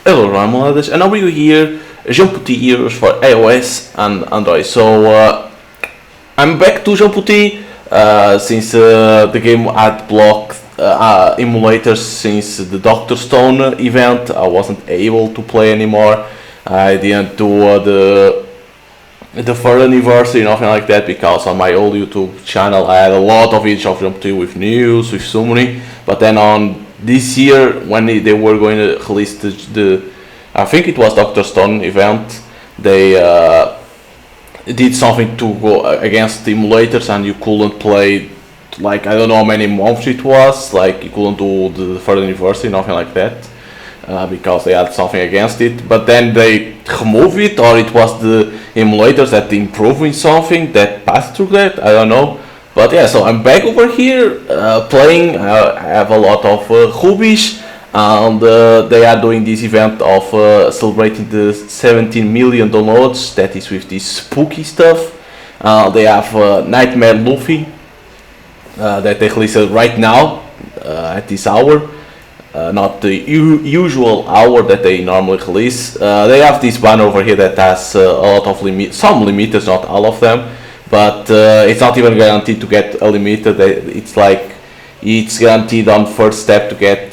Hello, Ramon, and over here, Jumputi heroes for iOS and Android. I'm back to Jumputi since the game had blocked emulators since the Doctor Stone event. I wasn't able to play anymore. I didn't do the third anniversary, nothing like that, because on my old YouTube channel I had a lot of videos of Jumputi with news, with summary. But then on this year, when they were going to release the I think it was Doctor Stone event, they did something to go against the emulators, and you couldn't play, like, I don't know how many months it was, like you couldn't do the third anniversary, nothing like that, because they had something against it. But then they removed it, or it was the emulators that improving something that passed through that, I don't know. But yeah, so I'm back over here playing. I have a lot of rubies, and they are doing this event of celebrating the 17 million downloads. That is with this spooky stuff. They have Nightmare Luffy that they released right now at this hour. Not the usual hour that they normally release. They have this banner over here that has a lot of some limiters, not all of them. But it's not even guaranteed to get a limiter. It's like it's guaranteed on first step to get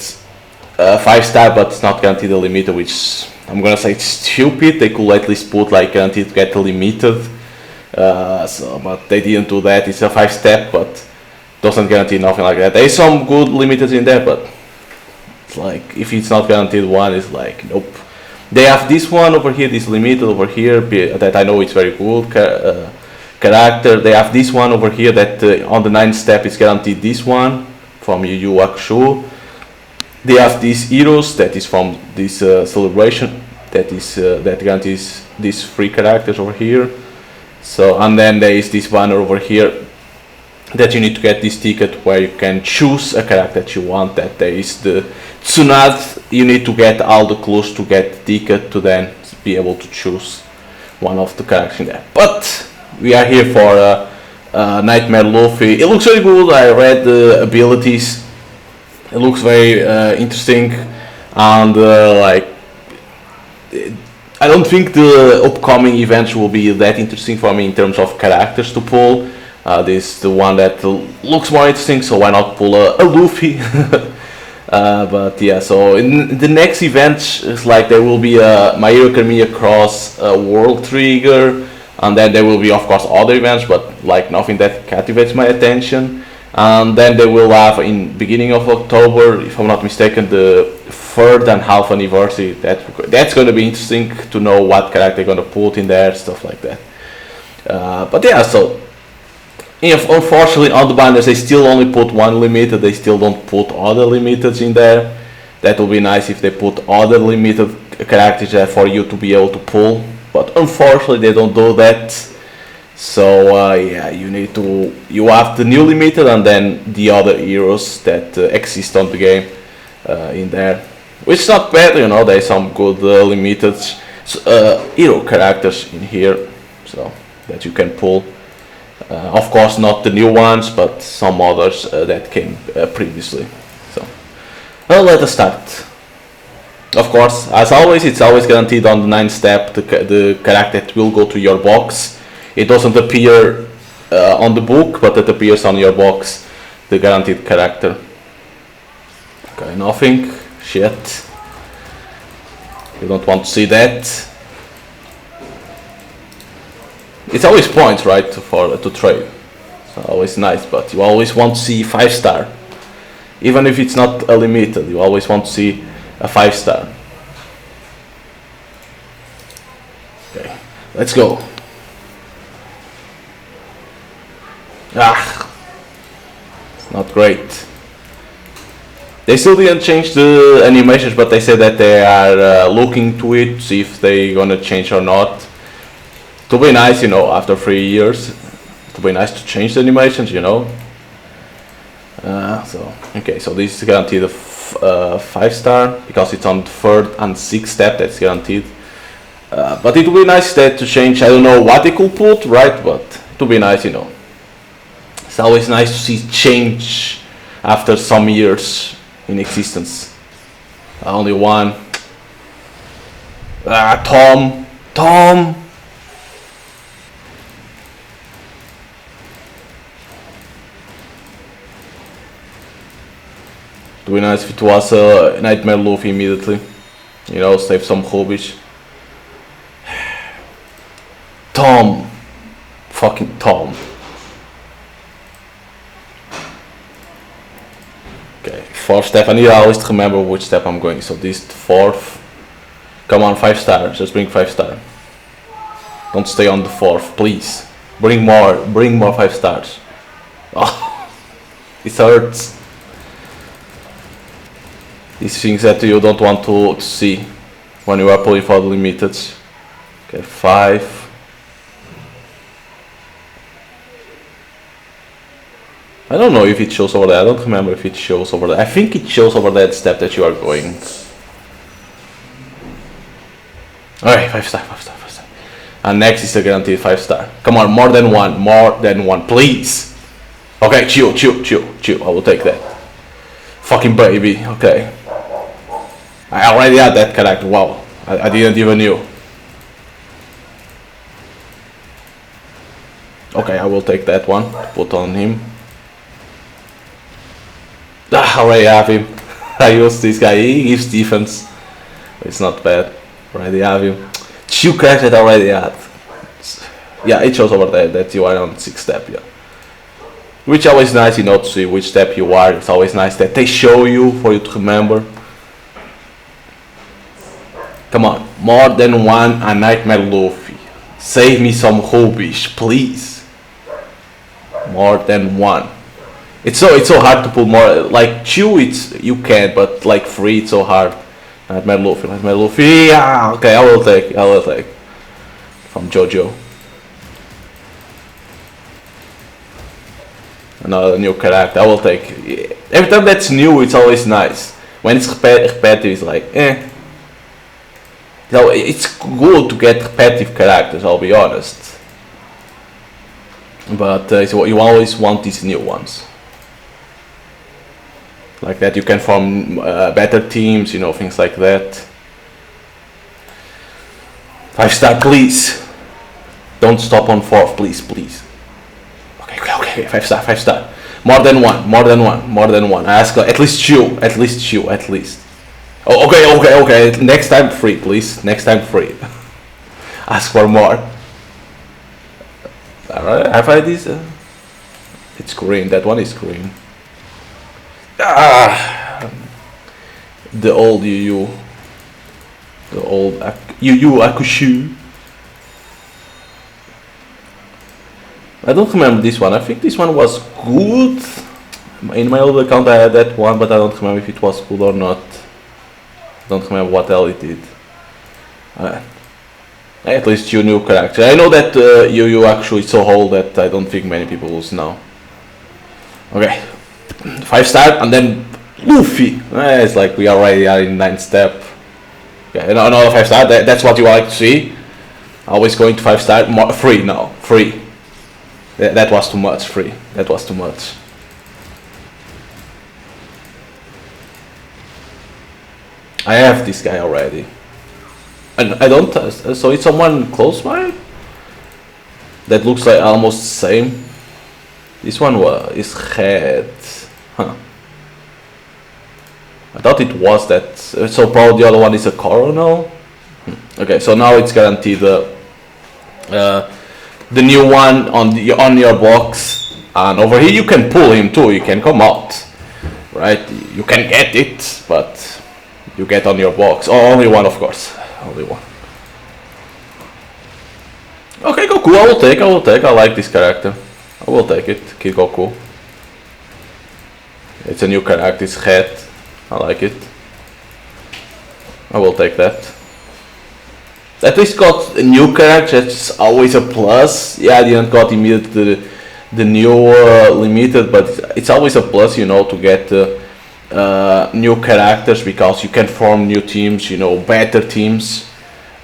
5-star, but it's not guaranteed a limiter, which I'm gonna say it's stupid. They could at least put like guaranteed to get a limited. But they didn't do that. It's a 5-step, but doesn't guarantee nothing like that. There's some good limiters in there, but it's like if it's not guaranteed one, it's like nope. They have this one over here, this limited over here that I know it's very good. Character. They have this one over here that on the 9th step is guaranteed this one from Yu Yu Hakusho. They have these heroes that is from this celebration that guarantees these 3 characters over here. So, and then there is this banner over here that you need to get this ticket where you can choose a character that you want. That there is the Tsunad. You need to get all the clues to get the ticket to then be able to choose one of the characters in there. But we are here for Nightmare Luffy. It looks very good. I read the abilities. It looks very interesting, and like I don't think the upcoming events will be that interesting for me in terms of characters to pull. This is the one that looks more interesting, so why not pull a Luffy? But yeah, so in the next event, it's like there will be a My Hero Academia Cross World Trigger. And then there will be, of course, other events, but like nothing that captivates my attention. And then they will have in beginning of October, if I'm not mistaken, the 3rd and half anniversary. That's going to be interesting to know what character they're going to put in there, stuff like that. But yeah, so if unfortunately on the banners they still only put one limited, they still don't put other limiteds in there. That would be nice if they put other limited characters there for you to be able to pull. But unfortunately they don't do that. So yeah, you have the new limited and then the other heroes that exist on the game in there, which is not bad, you know. There's some good limited hero characters in here, so that you can pull. Of course not the new ones, but some others that came previously. So well, let us start. Of course, as always, it's always guaranteed on the 9th step the character that will go to your box. It doesn't appear on the book, but it appears on your box, the guaranteed character. Okay, nothing. Shit. You don't want to see that. It's always points, right, to trade. So always nice, but you always want to see 5-star. Even if it's not a limited, you always want to see a 5-star. Okay, let's go. It's not great. They still didn't change the animations, but they said that they are looking to it, see if they're gonna change or not. To be nice, you know, after 3 years, to be nice to change the animations, you know. So okay, so this is guaranteed a 5-star because it's on the 3rd and 6th step. That's guaranteed. But it would be nice that to change. I don't know what they could put, right? But it would be nice, you know. It's always nice to see change after some years in existence. Only one. Tom. Tom. To be nice if it was Nightmare Luffy immediately. You know, save some rubbish. Tom. Fucking Tom. Okay, fourth step. I need always to remember which step I'm going. So this fourth. Come on, 5 stars. Just bring 5 stars. Don't stay on the fourth, please. Bring more 5 stars. Oh, it hurts. These things that you don't want to see when you are pulling for the limited. Okay, 5. I don't know if it shows over there. I don't remember if it shows over there. I think it shows over that step that you are going. Alright, 5 star, 5 star, 5 star. And next is a guaranteed 5 star. Come on, more than one, please. Okay, chill. I will take that. Fucking baby, okay. I already had that character, wow. I didn't even knew. Okay, I will take that one, put on him. I already have him. I use this guy, he gives defense. It's not bad. Already have him. 2 characters that I already had. Yeah, it shows over there that you are on 6th step, yeah. Which always nice, you know, to see which step you are. It's always nice that they show you for you to remember. Come on, more than one and Nightmare Luffy. Save me some rubies, please. More than one. It's so hard to pull more. Like 2, you can, but like 3, it's so hard. Nightmare Luffy. Yeah, okay, I will take. From JoJo. Another new character, I will take. Every time that's new, it's always nice. When it's repetitive, it's like, eh. So it's good to get repetitive characters, I'll be honest. But you always want these new ones. Like that you can form better teams, you know, things like that. 5 star, please. Don't stop on 4th, please. Okay, 5 star. More than one. I ask at least 2. Oh, okay. Next time 3, please. Next time 3. Ask for more. Alright, have I this? It's green. That one is green. The old Yu. The old Yu Akushu. I don't remember this one. I think this one was good. In my old account I had that one, but I don't remember if it was good or not. Don't remember what else it did. At least 2 new characters. I know that Yu actually is so old that I don't think many people will know. Okay, 5 star and then Luffy. It's like we already are in 9th step. Okay, another 5 star. That's what you like to see. Always going to 5 star. 3 now. 3. That was too much. 3. That was too much. I have this guy already. And I don't. So it's someone close by. That looks like almost the same. This one is red. Huh. I thought it was that. So probably the other one is a coronel. Okay, so now it's guaranteed the new one on your box, and over here you can pull him too. You can come out, right? You can get it, but you get on your box. Oh, only one, of course. Only one. Okay, Goku. I will take. I like this character. I will take it. Kid Goku. It's a new character. It's red. I like it. I will take that. At least got a new character. That's always a plus. Yeah, I didn't got immediately the new limited, but it's always a plus, you know, to get new characters, because you can form new teams, you know, better teams.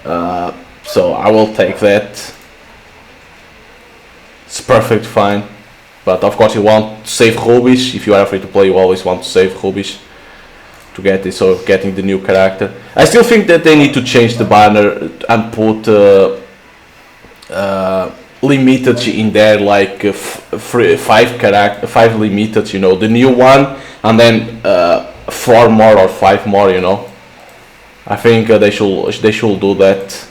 So I will take that. It's perfect, fine. But of course you want to save rubies. If you are free to play, you always want to save rubies. to get this or getting the new character. I still think that they need to change the banner and put limited in there, like five limited, you know, the new one, and then 4 more or 5 more, you know. I think they should do that.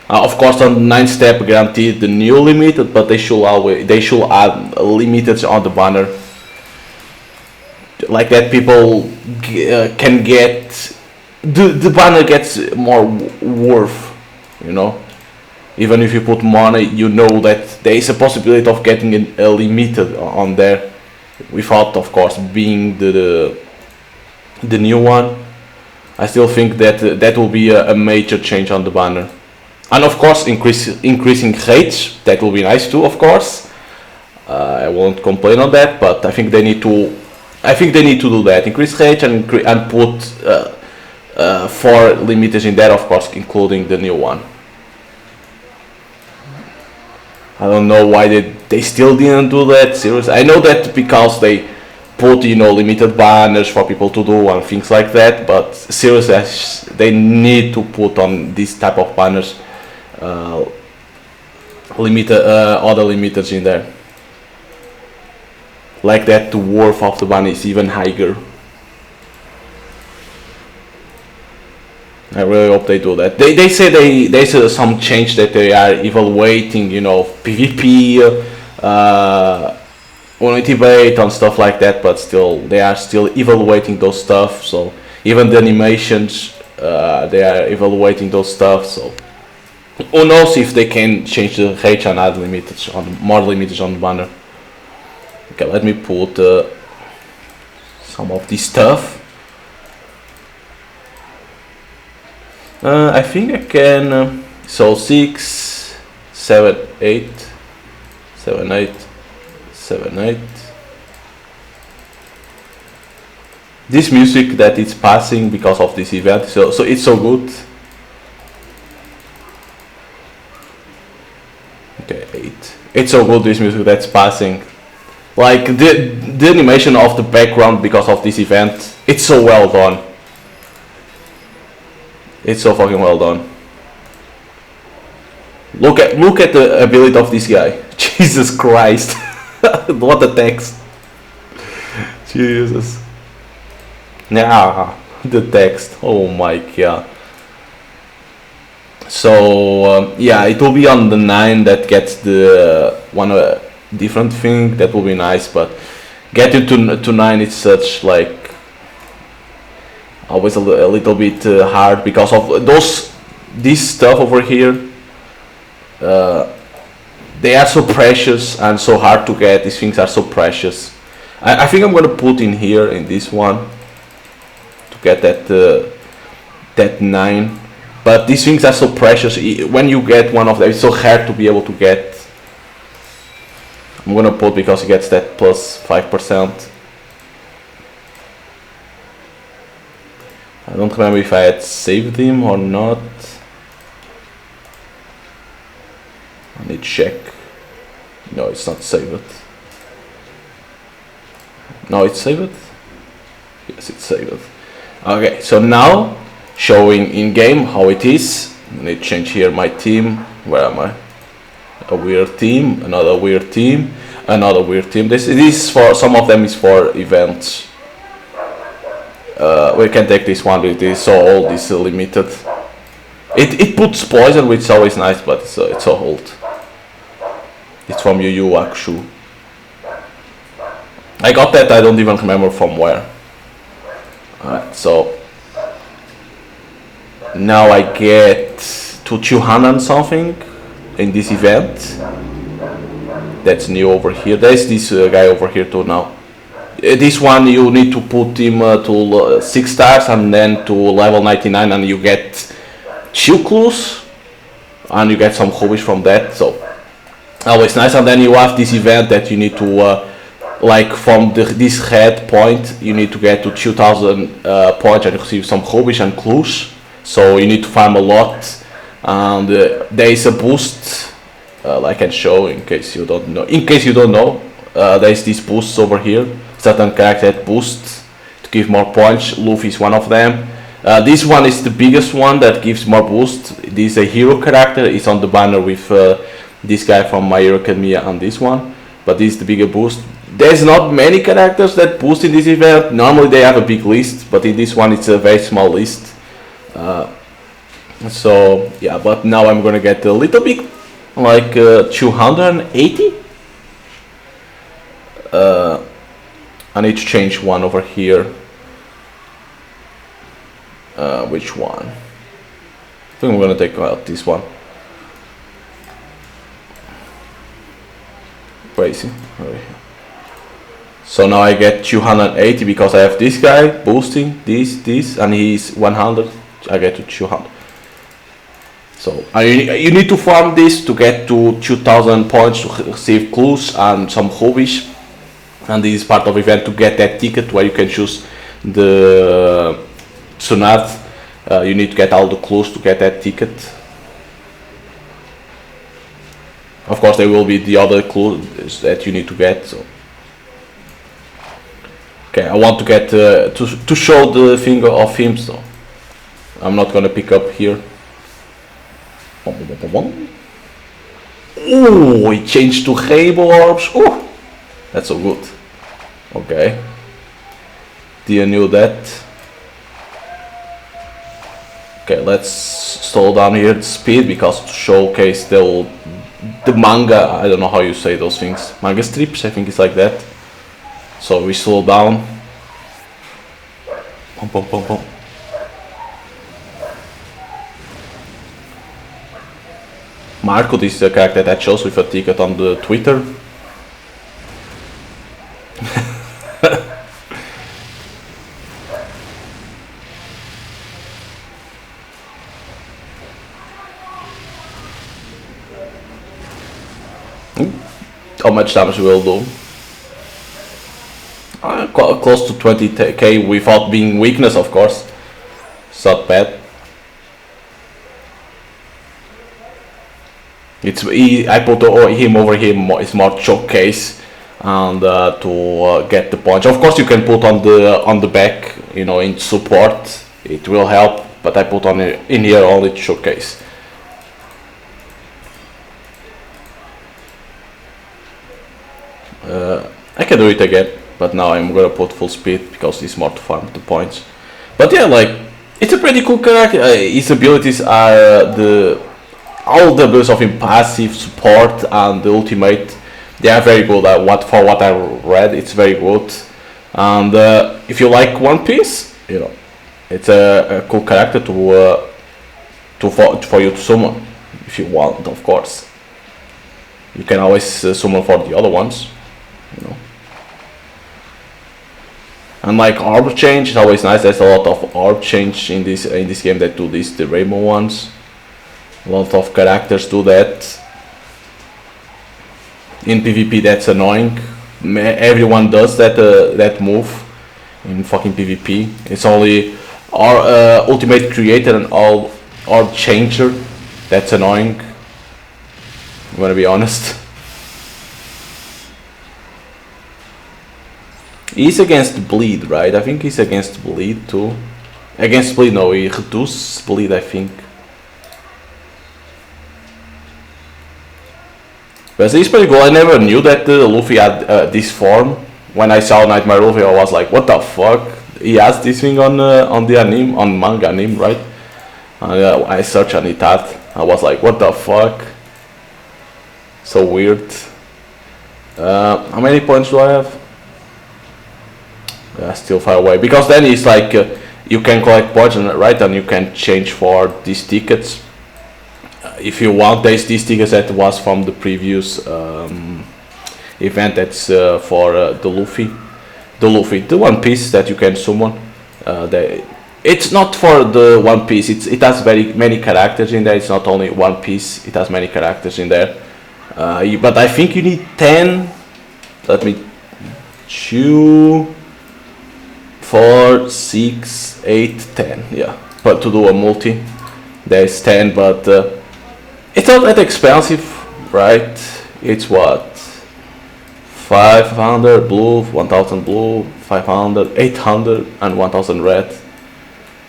Of course, on 9-step guaranteed the new limited, but they should add limited on the banner, like that people can get the banner gets more worth, you know. Even if you put money, you know that there is a possibility of getting a limited on there, without, of course, being the new one. I still think that that will be a major change on the banner, and of course increasing rage. That will be nice too, of course. I won't complain on that, but I think they need to do that, increase rage and put 4 limiters in there, of course, including the new one. I don't know why they still didn't do that. Seriously, I know that because they put, you know, limited banners for people to do and things like that, but seriously, they need to put on this type of banners other limiters in there, like that. The worth of the banner is even higher. I really hope they do that. They say there's some change that they are evaluating, you know, PvP, unity bait and stuff like that, but still they are still evaluating those stuff. So even the animations, they are evaluating those stuff. So who knows if they can change the rage and add limiters on more limiters on the banner. Okay, let me put some of this stuff. I think I can. So 6, 7, 8, 7, 8, 7, 8. This music that it's passing because of this event, so it's so good. Okay, 8. It's so good, this music that's passing. Like the animation of the background because of this event, it's so well done. It's so fucking well done. Look at the ability of this guy. Jesus Christ. What a text. Jesus. Nah, the text. Oh my god. So yeah, it will be on the 9 that gets the one different thing. That will be nice, but getting to 9 it's such like always a little bit hard because of this stuff over here. They are so precious and so hard to get. These things are so precious. I think I'm gonna put in here in this one to get that 9. But these things are so precious. When you get one of them, it's so hard to be able to get. I'm gonna put because it gets that plus 5%. I don't remember if I had saved him or not. I need to check. No, it's not saved. No, it's saved. Yes, it's saved. Okay, so now showing in game how it is. I need to change here my team. Where am I? A weird team, another weird team, another weird team. This is for some of them is for events. We can take this one with this, so old, this limited. It puts poison, which is always nice, but it's so old. It's from Yu Yu Hakusho. I got that, I don't even remember from where. Alright, so now I get to 200 and something in this event. That's new over here. There's this guy over here too now. This one you need to put him to 6 stars and then to level 99 and you get chill clues and you get some hobbies from that, so always nice. And then you have this event that you need to like from this red point you need to get to 2000 points and receive some hobbies and clues, so you need to farm a lot. And there is a boost like I can show in case you don't know. There is these boosts over here. Certain character that boost to give more points. Luffy is one of them. This one is the biggest one that gives more boost. This is a hero character. It's on the banner with this guy from My Hero Academia and this one. But this is the bigger boost. There's not many characters that boost in this event. Normally they have a big list, but in this one it's a very small list. So yeah, but now I'm gonna get a little bit like 280. I need to change one over here. Which one? I think I'm gonna take out this one. Crazy. So now I get 280 because I have this guy boosting this, and he's 100. I get to 200. So you need to farm this to get to 2000 points to receive clues and some hobbies. And this is part of the event to get that ticket where you can choose the Tsunade. You need to get all the clues to get that ticket. Of course, there will be the other clues that you need to get. So, okay, I want to get to show the finger of him. So, I'm not gonna pick up here. Oh, he changed to rainbow orbs. Oh, that's so good. Okay, didn't know that. Okay, let's slow down here the speed because to showcase the manga. I don't know how you say those things. Manga strips, I think it's like that. So we slow down. Pum, pum, pum, pum. Marco, this is a character that chose with a ticket on the Twitter. How much damage will do? Close to 20k without being weakness, of course. It's not bad. I put him over him. It's more showcase and to get the punch. Of course, you can put on the back, you know, in support. It will help, but I put on in here only to showcase. I can do it again, but now I'm gonna put full speed because it's more to farm the points. But yeah, like, it's a pretty cool character. His abilities are all the abilities of him, passive, support, and the ultimate. They are very good. For what I read, it's very good. And if you like One Piece, you know, it's a cool character for you to summon if you want. Of course, you can always summon for the other ones, you know. And like orb change, it's always nice. There's a lot of orb change in this game that do this, the rainbow ones. A lot of characters do that. In PvP, that's annoying. Everyone does that move in fucking PvP. It's only our ultimate creator and all orb changer. That's annoying. I'm gonna be honest. He's against bleed, right? I think he's against bleed too. Against bleed, no, he reduces bleed, I think. But it's pretty cool. I never knew that Luffy had this form. When I saw Nightmare Luffy, I was like, what the fuck? He has this thing on the anime, on manga anime, right? I searched and it had. I was like, what the fuck? So weird. How many points do I have? Still far away. Because then it's like, you can collect points, right? And you can change for these tickets. If you want, there's these tickets that was from the previous event. That's for the Luffy, the One Piece that you can summon. It's not for the One Piece. It has very many characters in there. It's not only One Piece. It has many characters in there. But I think you need 10. Let me 2, 4, 6, 8, 10. Yeah, but to do a multi, there's 10, but it's not that expensive, right? It's what, 500 blue, 1000 blue, 500, 800, and 1000 red.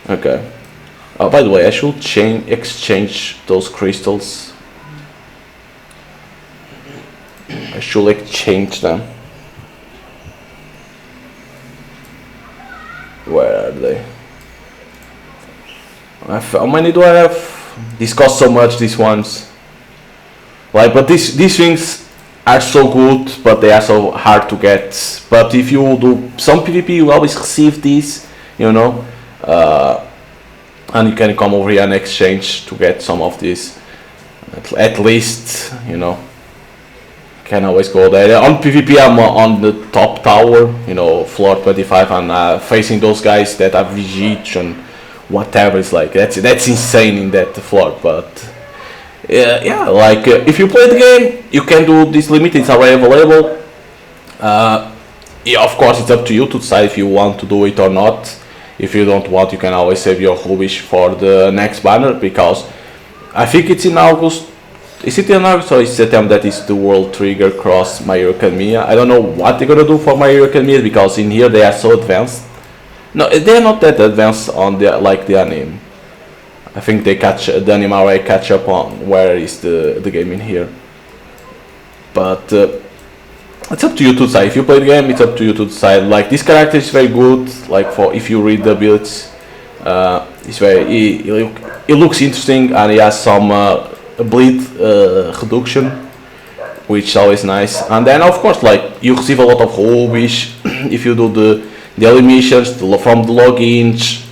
Okay. By the way, I should exchange those crystals. I should exchange them. Where are they? How many do I have? These cost so much, these ones. Like, but these things are so good, but they are so hard to get. But if you do some PvP, you always receive these, you know. And you can come over here and exchange to get some of these. At least, you know. Can always go there. On PvP, I'm on the top tower, you know, floor 25, and facing those guys that have Vegeta and whatever. It's like that's insane in that floor. But yeah, like if you play the game, you can do this limit. It's already available. Yeah, of course, it's up to you to decide if you want to do it or not. If you don't want, you can always save your rubies for the next banner, because I think it's in August. Is it in August, or is the time that is the World Trigger cross My Hero Academia? I don't know what they're gonna do for My Hero Academia, because in here they are so advanced. No, they're not that advanced on the anime. I think they the anime already catch up on where is the game in here. But it's up to you to decide. If you play the game, it's up to you to decide. Like, this character is very good. Like, for if you read the abilities, it's very it looks interesting, and he has some bleed reduction, which is always nice. And then of course, like, you receive a lot of rubies if you do the daily missions from the logins.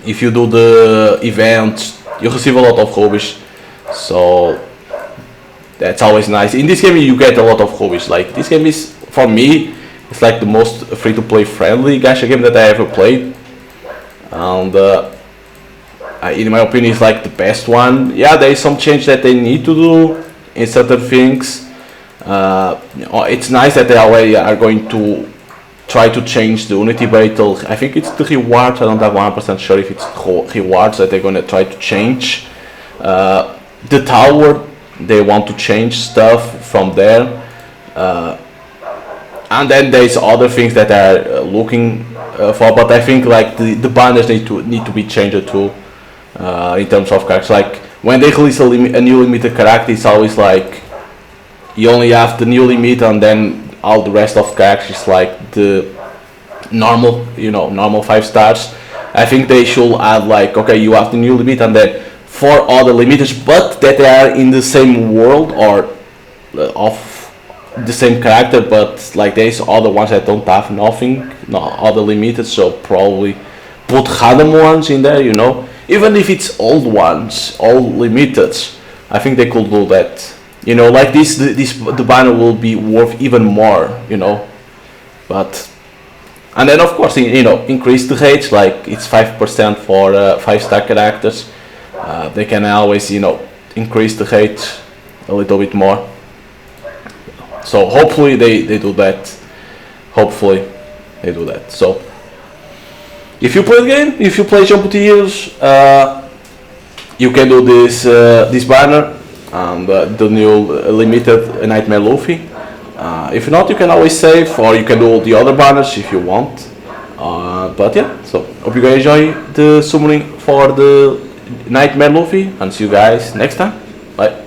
If you do the events, you receive a lot of rubies, so that's always nice. In this game you get a lot of rubies. Like, this game is, for me, it's like the most free-to-play friendly gacha game that I ever played, and in my opinion, it's like the best one. Yeah, there is some change that they need to do in certain things. It's nice that they already are going to try to change the Unity Battle. I think it's the rewards. I don't have 100% sure if it's rewards that they're going to try to change. The tower, they want to change stuff from there. And then there's other things that are looking for, but I think like the banners need to be changed too. In terms of characters, like when they release a new limited character, it's always like you only have the new limit, and then all the rest of characters like the normal, you know, normal 5 stars. I think they should add like, okay, you have the new limit, and then 4 other limiters, but that they are in the same world or of the same character, but like there's other ones that don't have nothing, no other limited, so probably put random ones in there, you know. Even if it's old ones, all limited, I think they could do that. You know, like the banner will be worth even more, you know. But, and then of course, you know, increase the rates, like it's 5% for 5-star characters. They can always, you know, increase the rate a little bit more. So hopefully they do that. Hopefully they do that. So, if you play the game, if you play Jumputi Heroes, you can do this banner and the new limited Nightmare Luffy. If not, you can always save, or you can do all the other banners if you want. But yeah, so hope you guys enjoy the summoning for the Nightmare Luffy, and see you guys next time. Bye.